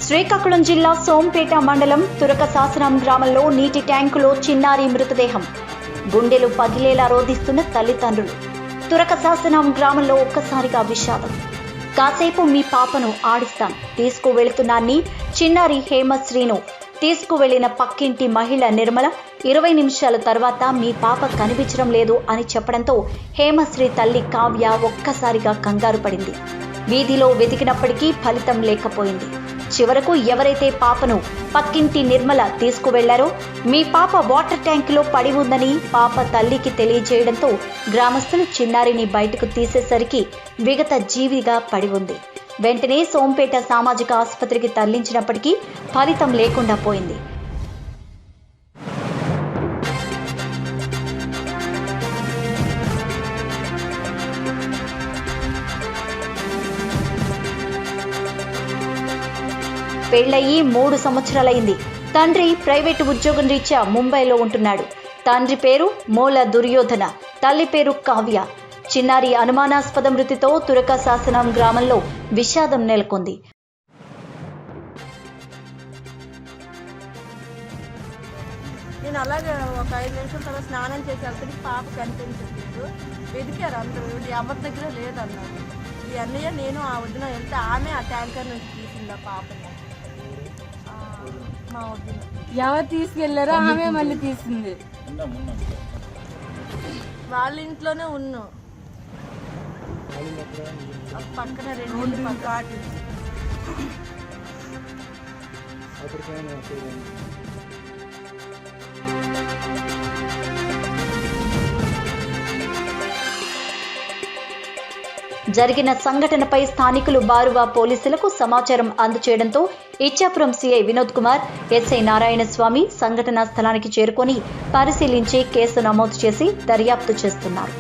శ్రీకాకుళం జిల్లా సోంపేట మండలం తురకశాసనం గ్రామంలో నీటి ట్యాంకులో చిన్నారి మృతదేహం. గుండెలు పగిలేలా రోధిస్తున్న తల్లిదండ్రులు. తురకశాసనం గ్రామంలో ఒక్కసారిగా విషాదం. కాసేపు మీ పాపను ఆడిస్తాం తీసుకువెళుతున్నాన్ని చిన్నారి హేమశ్రీను తీసుకువెళ్లిన పక్కింటి మహిళ నిర్మల 20 నిమిషాల తర్వాత మీ పాప కనిపించడం లేదు అని చెప్పడంతో హేమశ్రీ తల్లి కావ్య ఒక్కసారిగా కంగారు పడింది. వీధిలో వెతికినప్పటికీ ఫలితం లేకపోయింది. చివరకు ఎవరైతే పాపను పక్కింటి నిర్మల తీసుకువెళ్లారో మీ పాప వాటర్ ట్యాంకులో పడి ఉందని పాప తల్లికి తెలియజేయడంతో గ్రామస్తులు చిన్నారిని బయటకు తీసేసరికి విగత జీవిగా పడి ఉంది. వెంటనే సోంపేట సామాజిక ఆసుపత్రికి తరలించినప్పటికీ ఫలితం లేకుండా పోయింది. పెళ్లయ్యి 3 సంవత్సరాలైంది. తండ్రి ప్రైవేటు ఉద్యోగం రీత్యా ముంబైలో ఉంటున్నాడు. తండ్రి పేరు మూల దుర్యోధన, తల్లి పేరు కావ్య. చిన్నారి అనుమానాస్పద మృతితో తురకశాసనం గ్రామంలో విషాదం నెలకొంది. నేను అలాగే ఒక 5 నిమిషాల తర్వాత స్నానం చేసి వెళ్తే పాప కనిపించలేదు. వెతికారు అందరూ, ఈ అమ్మ దగ్గర లేదన్నారు. ఈ అన్నయ్య నేను ఆ వదిన వెళ్తే ఆమె ఆ ట్యాంకర్ నుంచి తీసింది ఆ పాపని. మా వదిన ఎవరు తీసుకెళ్లారో ఆమె మళ్ళీ తీసింది. వాళ్ళ ఇంట్లోనే ఉన్నాం, పక్కన 2 ఇళ్ళు పక్కన. జరిగిన సంఘటనపై స్థానికులు బారువా పోలీసులకు సమాచారం అందజేయడంతో ఇచ్చాపురం సీఐ వినోద్ కుమార్, ఎస్ఐ నారాయణ స్వామి సంఘటనా స్థలానికి చేరుకొని పరిశీలించి కేసు నమోదు చేసి దర్యాప్తు చేస్తున్నారు.